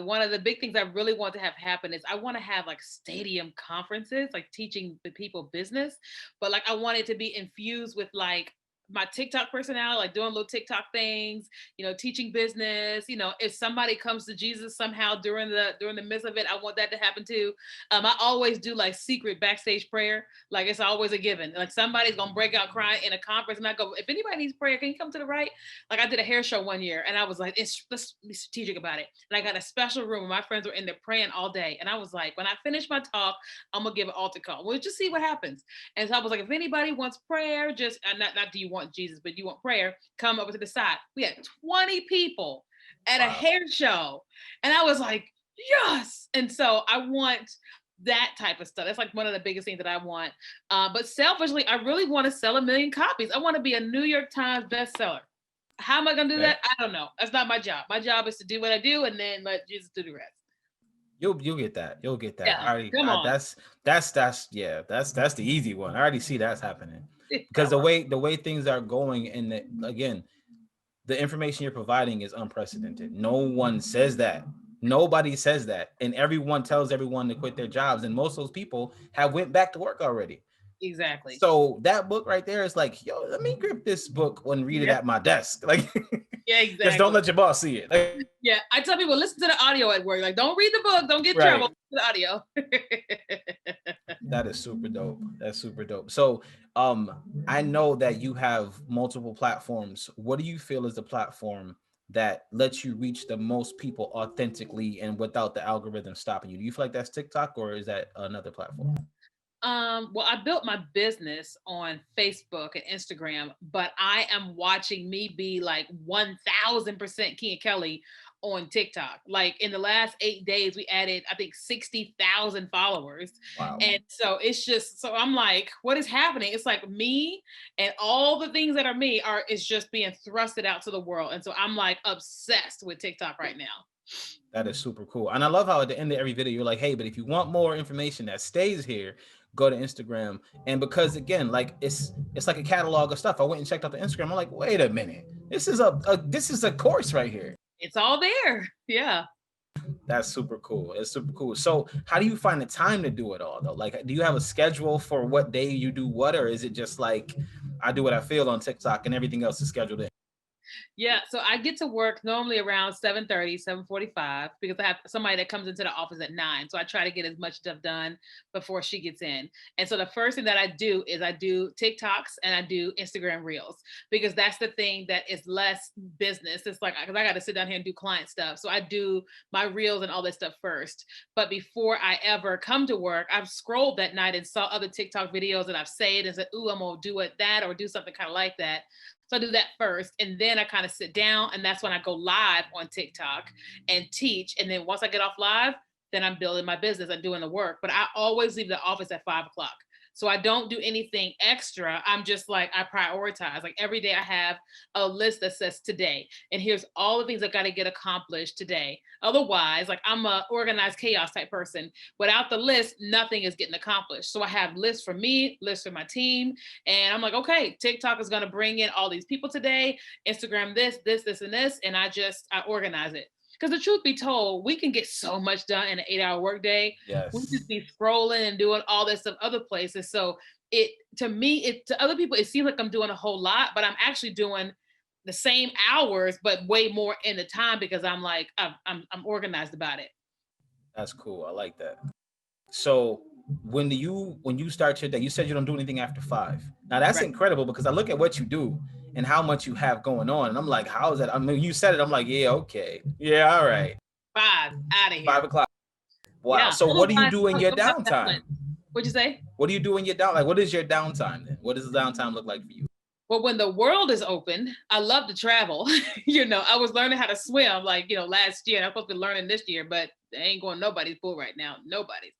one of the big things I really want to have happen is I want to have like stadium conferences, like teaching the people business, but like I want it to be infused with like my TikTok personality, like doing little TikTok things, teaching business. If somebody comes to Jesus somehow during the midst of it, I want that to happen too. I always do like secret backstage prayer. Like it's always a given. Like somebody's gonna break out crying in a conference, and I go, if anybody needs prayer, can you come to the right? Like I did a hair show one year, and I was like, let's be strategic about it. And I got a special room, and my friends were in there praying all day. And I was like, when I finish my talk, I'm gonna give an altar call. We'll just see what happens. And so I was like, if anybody wants prayer, just not do you want Jesus, but you want prayer, come over to the side. We had 20 people at a Wow. hair show, and I was like, yes. And so I want that type of stuff. That's like one of the biggest things that I want. But selfishly, I really want to sell 1 million copies. I want to be a New York Times bestseller. How am I going to do Okay. that? I don't know. That's not my job. My job is to do what I do and then let Jesus do the rest. You'll get that. You'll get that. Yeah, come on. That's the easy one. I already see that's happening, because Come on. the way things are going, and again, the information you're providing is unprecedented. No one says that. Nobody says that. And everyone tells everyone to quit their jobs. And most of those people have went back to work already. Exactly. So that book right there is like, yo, let me grip this book and read it Yeah, at my desk. Like, yeah, just don't exactly. let your boss see it. Like, Yeah, I tell people listen to the audio at work. Like, don't read the book, don't get in trouble. right. Listen to the audio. That is super dope. That's super dope. So, I know that you have multiple platforms. What do you feel is the platform that lets you reach the most people authentically and without the algorithm stopping you? Do you feel like that's TikTok, or is that another platform? Well, I built my business on Facebook and Instagram, but I am watching me be like 1000% Keenya Kelly on TikTok. Like in the last 8 days, we added, I think, 60,000 followers. Wow. And so it's just, so I'm like, what is happening? It's like me and all the things that are me is just being thrusted out to the world. And so I'm like obsessed with TikTok right now. That is super cool. And I love how at the end of every video, you're like, hey, but if you want more information that stays here, go to Instagram. And because again, like it's like a catalog of stuff. I went and checked out the Instagram. I'm like, wait a minute. This is a course right here. It's all there. Yeah. That's super cool. It's super cool. So how do you find the time to do it all though? Like, do you have a schedule for what day you do what, or is it just like I do what I feel on TikTok and everything else is scheduled in? Yeah, so I get to work normally around 7:30, 7:45, because I have somebody that comes into the office at 9. So I try to get as much stuff done before she gets in. And so the first thing that I do is I do TikToks and I do Instagram Reels, because that's the thing that is less business. It's like, because I got to sit down here and do client stuff. So I do my Reels and all this stuff first. But before I ever come to work, I've scrolled that night and saw other TikTok videos and I've saved and said, ooh, I'm going to do it that or do something kind of like that. So I do that first, and then I kind of sit down, and that's when I go live on TikTok and teach. And then once I get off live, then I'm building my business. I'm doing the work. But I always leave the office at 5 o'clock. So I don't do anything extra. I'm just like, I prioritize. Like every day I have a list that says today, and here's all the things I got to get accomplished today. Otherwise, like I'm a organized chaos type person. Without the list, nothing is getting accomplished. So I have lists for me, lists for my team. And I'm like, okay, TikTok is going to bring in all these people today, Instagram this, and this. And I organize it. Because the truth be told, we can get so much done in an 8-hour workday. We Yes. just be scrolling and doing all this stuff other places. So it to me, it to other people, it seems like I'm doing a whole lot, but I'm actually doing the same hours, but way more in the time because I'm like I'm organized about it. That's cool. I like that. So when you start your day, you said you don't do anything after 5. Now that's Right. incredible because I look at what you do and how much you have going on, and I'm like, how is that? I mean, you said it. I'm like, yeah, okay, yeah, all right. 5 out of here. 5 o'clock. Wow. Yeah. So what do you Otherwise, do in your downtime? what'd you say? What do you do in your down? Like, what is your downtime then? What does the downtime look like for you? Well, when the world is open, I love to travel. I was learning how to swim like, last year. I'm supposed to be learning this year, but I ain't going nobody's pool right now. Nobody's.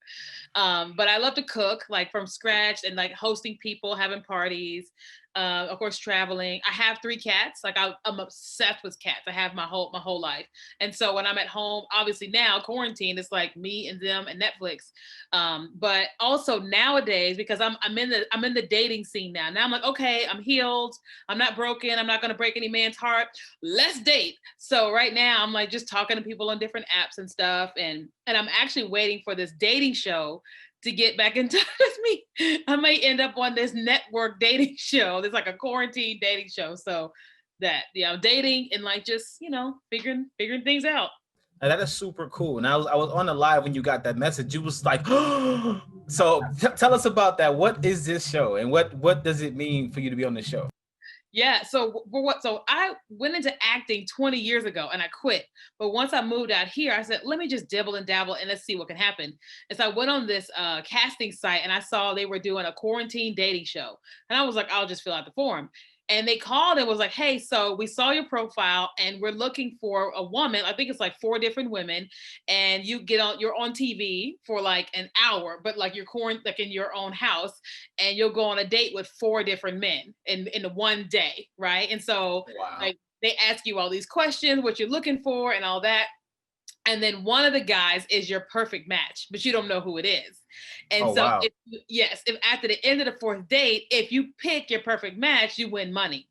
But I love to cook like from scratch and like hosting people, having parties, of course, traveling. I have 3 cats. Like I'm obsessed with cats. I have my whole life. And so when I'm at home, obviously now quarantine, it's like me and them and Netflix. But also nowadays, because I'm in the dating scene now. Now I'm like, okay, I'm healed. I'm not broken. I'm not gonna break any man's heart. Let's date. So right now I'm like just talking to people on different apps and stuff. And I'm actually waiting for this dating show to get back in touch with me. I may end up on this network dating show. There's like a quarantine dating show. So that dating and like just, figuring things out. Now, that is super cool. And I was on the live when you got that message. You was like, so tell us about that. What is this show, and what does it mean for you to be on the show? Yeah. So for what? So I went into acting 20 years ago and I quit. But once I moved out here, I said, let me just dibble and dabble and let's see what can happen. And so I went on this casting site and I saw they were doing a quarantine dating show. And I was like, I'll just fill out the form. And they called and was like, hey, so we saw your profile and we're looking for a woman. I think it's like 4 different women. And you're on TV for like an hour, but like you're like in your own house, and you'll go on a date with 4 different men in one day, right? And so Wow. like they ask you all these questions, what you're looking for and all that. And then one of the guys is your perfect match, but you don't know who it is. And Oh so wow. if after the end of the 4th date, if you pick your perfect match, you win money.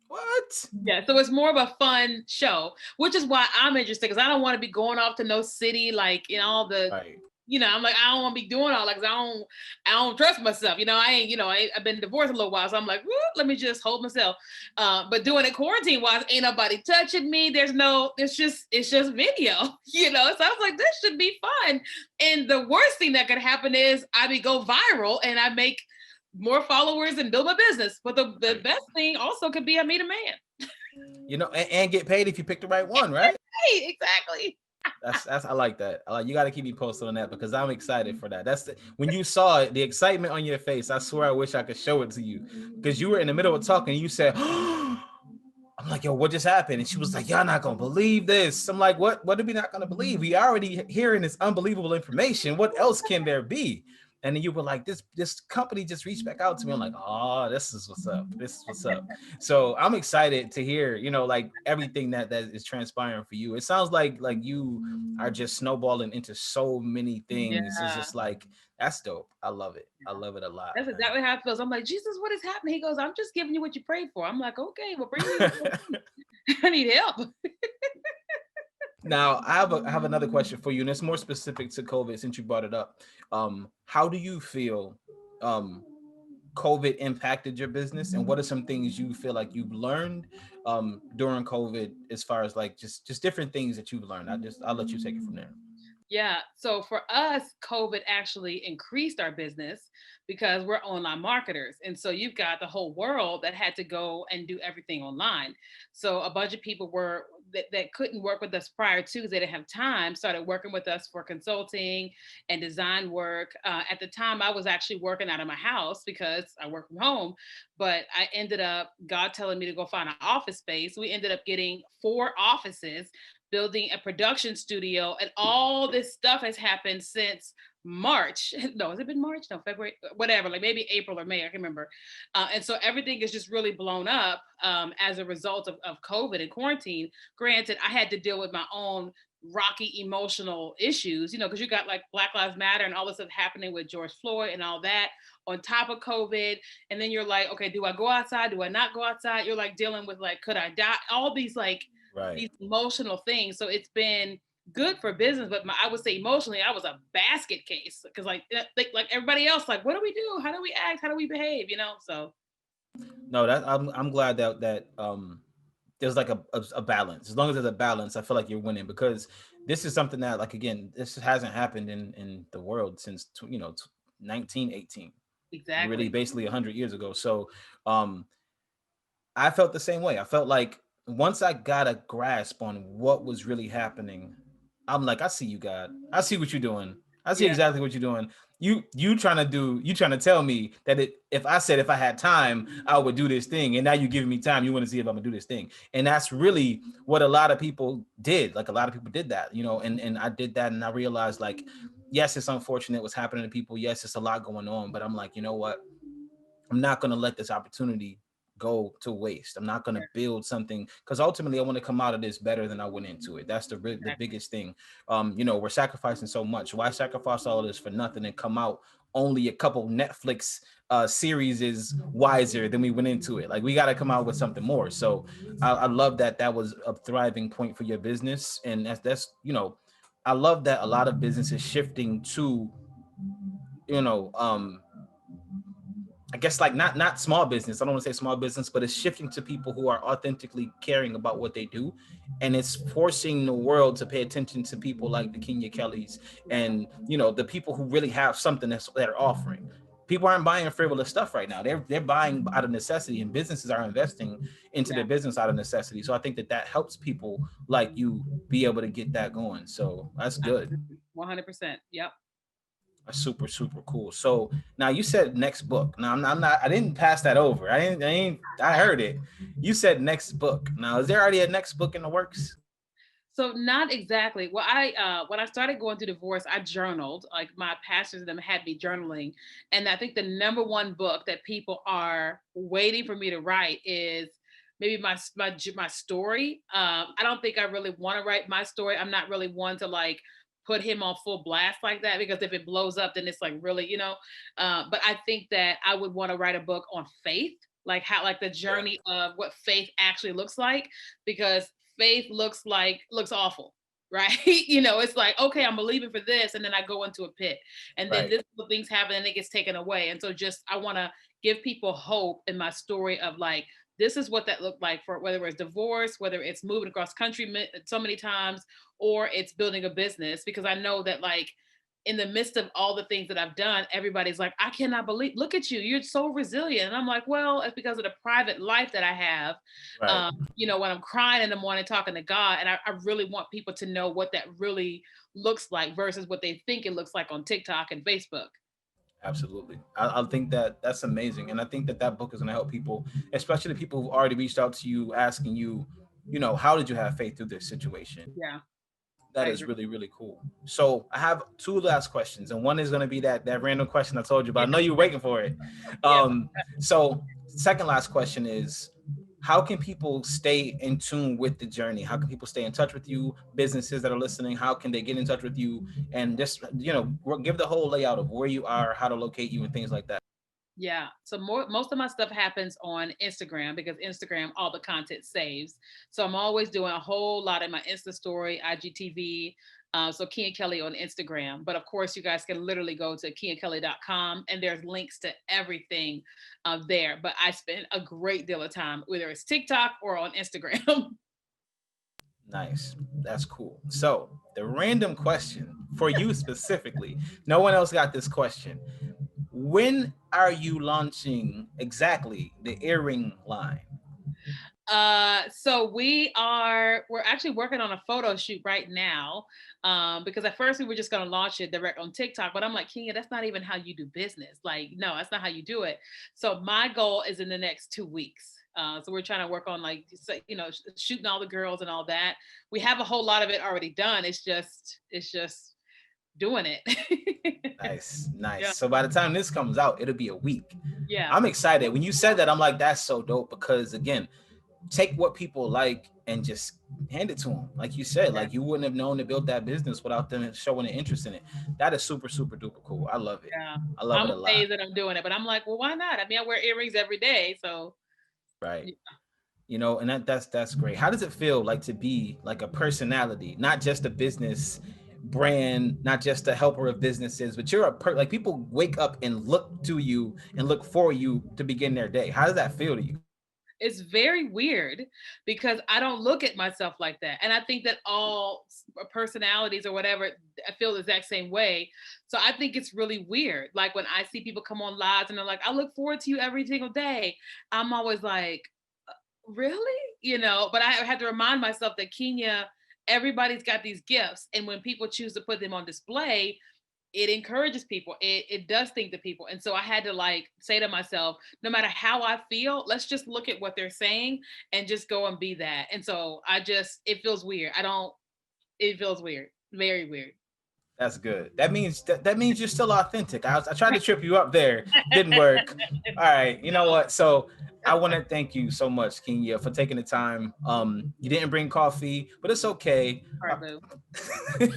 What? Yeah, so it's more of a fun show, which is why I'm interested because I don't want to be going off to no city like in all the Right. I'm like, I don't want to be doing all that because I don't trust myself. I've been divorced a little while, so I'm like, let me just hold myself. But doing it quarantine wise, ain't nobody touching me. It's just video, So I was like, this should be fun. And the worst thing that could happen is go viral and I make more followers and build my business. But the Right. best thing also could be I meet a man. And get paid if you pick the right one, right? Hey, exactly. That's I like that. You got to keep me posted on that because I'm excited for that. When you saw it, the excitement on your face. I swear, I wish I could show it to you because you were in the middle of talking. And you said, "I'm like, yo, what just happened?" And she was like, "Y'all not gonna believe this." I'm like, "What? What are we not gonna believe? We already hearing this unbelievable information. What else can there be?" And then you were like, "This company just reached back out to me." I'm like, "Oh, this is what's up. This is what's up." So I'm excited to hear, like everything that is transpiring for you. It sounds like you are just snowballing into so many things. It's Yeah. just like that's dope. I love it. I love it a lot, That's man. exactly how it feels. I'm like, Jesus, what is happening? He goes, I'm just giving you what you prayed for. I'm like, okay, well, bring me. I need help. Now I have another question for you, and it's more specific to COVID since you brought it up. How do you feel um COVID impacted your business, and what are some things you feel like you've learned during COVID, as far as like just different things that you've learned? I'll let you take it from there. Yeah. So for us, COVID actually increased our business because we're online marketers. And so you've got the whole world that had to go and do everything online. So a bunch of people that couldn't work with us prior to because they didn't have time, started working with us for consulting and design work. At the time, I was actually working out of my house because I work from home, but I ended up, God telling me to go find an office space. We ended up getting 4 offices, building a production studio, and all this stuff has happened since March. No, has it been March? No, February, whatever, like maybe April or May, I can remember. And so everything is just really blown up as a result of COVID and quarantine. Granted, I had to deal with my own rocky emotional issues, because you got like Black Lives Matter and all this stuff happening with George Floyd and all that on top of COVID. And then you're like, okay, do I go outside? Do I not go outside? You're like dealing with like, could I die? All these like Right. these emotional things. So it's been good for business, but I would say emotionally, I was a basket case because like everybody else, like, what do we do? How do we act? How do we behave? So No, that I'm glad that there's like a balance. As long as there's a balance, I feel like you're winning, because this is something that, like, again, this hasn't happened in the world since 1918, really exactly. basically 100 years ago. So um I felt the same way. I felt like once I got a grasp on what was really happening, I'm like, I see you, God. I see what you're doing. I see Yeah, exactly what you're doing. You trying to tell me that if I said if I had time, I would do this thing, and now you're giving me time. You want to see if I'm gonna do this thing, and that's really what a lot of people did. Like, a lot of people did that, and I did that, and I realized, like, yes, it's unfortunate what's happening to people. Yes, it's a lot going on, but I'm like, you know what? I'm not going to let this opportunity go to waste. I'm not going to yeah, build something, because ultimately I want to come out of this better than I went into it. That's the exactly. biggest thing. We're sacrificing so much. Why sacrifice all of this for nothing and come out only a couple Netflix series is wiser than we went into it? Like, we got to come out with something more. So I love that was a thriving point for your business, and I love that a lot of businesses shifting to you know I guess, like, not small business. I don't want to say small business, but it's shifting to people who are authentically caring about what they do, and it's forcing the world to pay attention to people like the Keenya Kellys, Yeah, and the people who really have something that are offering. People aren't buying frivolous stuff right now. They're buying out of necessity, and businesses are investing into yeah, their business out of necessity. So I think that helps people like you be able to get that going. So that's good. absolutely. 100%. Yep. Are super super cool. So now you said next book. Now I'm not. I didn't pass that over. I heard it. You said next book. Now, is there already a next book in the works? So not exactly. Well, I when I started going through divorce, I journaled. Like my pastors and them had me journaling, and I think the number one book that people are waiting for me to write is maybe my story. I don't think I really want to write my story. I'm not really one to like put him on full blast like that, because if it blows up, then it's like really, But I think that I would want to write a book on faith, like how like the Yeah. journey of what faith actually looks like, because faith looks awful, right? It's like, okay, I'm believing for this, and then I go into a pit, and then Right. this things happen and it gets taken away. And so just I want to give people hope in my story of like, this is what that looked like, for whether it's divorce, whether it's moving across country so many times, or it's building a business, because I know that like in the midst of all the things that I've done, everybody's like, I cannot believe, look at you, you're so resilient. And I'm like, well, it's because of the private life that I have. Right. When I'm crying in the morning talking to God, and I really want people to know what that really looks like versus what they think it looks like on TikTok and Facebook. Absolutely. I think that's amazing, and I think that book is going to help people, especially the people who've already reached out to you asking you, how did you have faith through this situation? Yeah, That I is agree. really, really cool. So I have two last questions, and one is going to be that random question I told you, but I Yeah, know you're waiting for it. yeah. So second last question is, how can people stay in tune with the journey? How can people stay in touch with you? Businesses that are listening, how can they get in touch with you? And just give the whole layout of where you are, how to locate you, and things like that. Yeah. So most of my stuff happens on Instagram because Instagram, all the content saves. So I'm always doing a whole lot in my Insta story, IGTV. So Keenya Kelly on Instagram. But of course, you guys can literally go to KeenyaKelly.com and there's links to everything there. But I spend a great deal of time, whether it's TikTok or on Instagram. Nice. That's cool. So, the random question for you specifically, no one else got this question. When are you launching exactly the earring line? So we're actually working on a photo shoot right now. Because at first we were just gonna launch it direct on TikTok, but I'm like, Kenya, that's not even how you do business. Like, no, that's not how you do it. So my goal is in the next 2 weeks. So we're trying to work on like, shooting all the girls and all that. We have a whole lot of it already done. It's just doing it. Nice, nice. Yeah, So by the time this comes out, it'll be a week. yeah, I'm excited. When you said that, I'm like, that's so dope because again, take what people like and just hand it to them. Like you said, yeah, like you wouldn't have known to build that business without them showing an interest in it. That is super, super duper cool. I love it. yeah. I love I'm it a lot. amazed that I'm doing it, but I'm like, well, why not? I mean, I wear earrings every day, so Right. yeah. And that's great. How does it feel like to be like a personality, not just a business brand, not just a helper of businesses, but you're like people wake up and look to you and look for you to begin their day. How does that feel to you? It's very weird because I don't look at myself like that. And I think that all personalities or whatever, I feel the exact same way. So I think it's really weird. Like when I see people come on lives and they're like, I look forward to you every single day. I'm always like, really? But I had to remind myself that Kenya, everybody's got these gifts. And when people choose to put them on display, it encourages people. It does think to people. And so I had to like say to myself, no matter how I feel, let's just look at what they're saying and just go and be that. And so it feels weird. It feels weird. Very weird. That's good. That means you're still authentic. I tried to trip you up there, didn't work. All right, you know No, what? So I want to thank you so much, Kenya, for taking the time. You didn't bring coffee, but it's okay. sorry, boo.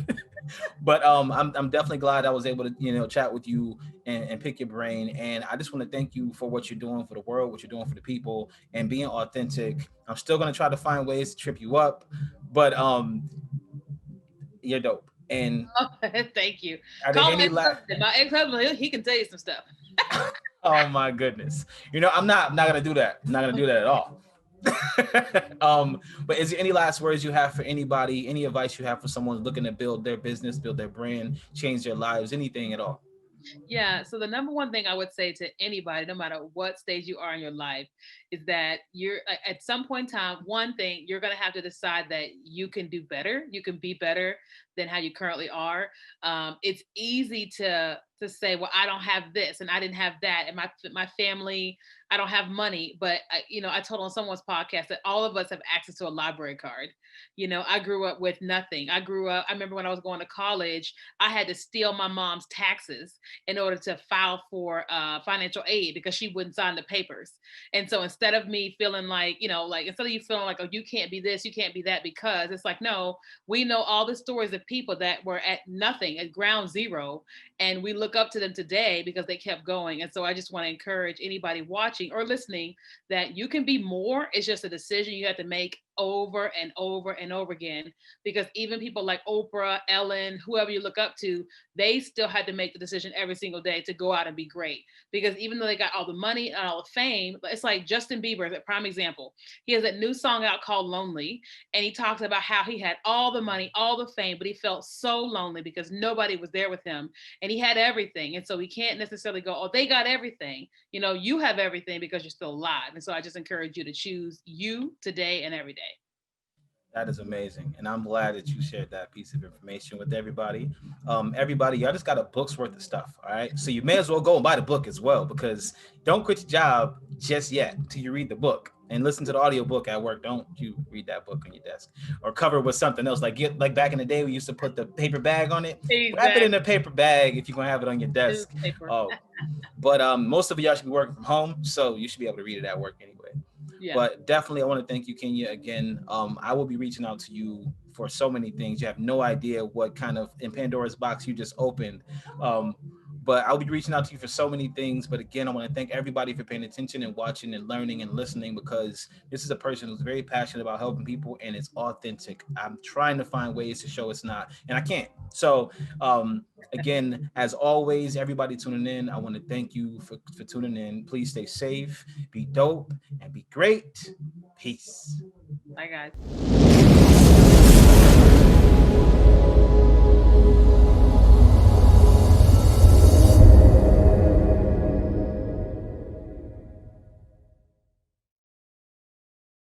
But I'm definitely glad I was able to chat with you and pick your brain. And I just want to thank you for what you're doing for the world, what you're doing for the people, and being authentic. I'm still gonna try to find ways to trip you up, but you're dope. And Oh, thank you. are there Call my any ex-husband. My ex-husband, he can tell you some stuff. Oh my goodness. I'm not gonna do that. I'm not gonna do that at all. But is there any last words you have for anybody, any advice you have for someone looking to build their business, build their brand, change their lives, anything at all? Yeah. So the number one thing I would say to anybody, no matter what stage you are in your life, is that you're at some point in time, one thing you're going to have to decide that you can do better. You can be better than how you currently are. It's easy to say, well, I don't have this and I didn't have that, and my family, I don't have money. But I told on someone's podcast that all of us have access to a library card. I grew up with nothing. I remember when I was going to college, I had to steal my mom's taxes in order to file for financial aid because she wouldn't sign the papers. And so instead of me feeling like, like instead of you feeling like, oh, you can't be this, you can't be that, because it's like, no, we know all the stories of people that were at nothing, at ground zero, and we look up to them today because they kept going. And so I just want to encourage anybody watching or listening that you can be more. It's just a decision you have to make over and over and over again, because even people like Oprah, Ellen, whoever you look up to, they still had to make the decision every single day to go out and be great. Because even though they got all the money and all the fame, it's like Justin Bieber is a prime example. He has that new song out called Lonely, and he talks about how he had all the money, all the fame, but he felt so lonely because nobody was there with him, and he had everything. And so we can't necessarily go, oh, they got everything. You have everything because you're still alive. And so I just encourage you to choose you today and every day. That is amazing, and I'm glad that you shared that piece of information with everybody. Everybody, y'all just got a book's worth of stuff. All right, so you may as well go and buy the book as well, because don't quit your job just yet till you read the book and listen to the audiobook at work. Don't you read that book on your desk or cover it with something else. Like back in the day, we used to put the paper bag on it. Wrap it in Exactly. a paper bag if you're gonna have it on your desk. Newspaper. Oh, but most of y'all should be working from home, so you should be able to read it at work anyway. Yeah. But definitely, I want to thank you, Kenya, again. I will be reaching out to you for so many things. You have no idea what kind of in Pandora's box you just opened. Um, But I'll be reaching out to you for so many things. But again, I want to thank everybody for paying attention and watching and learning and listening, because this is a person who's very passionate about helping people and it's authentic. I'm trying to find ways to show it's not, and I can't. So again, as always, everybody tuning in, I want to thank you for tuning in. Please stay safe, be dope, and be great. Peace. Bye, guys.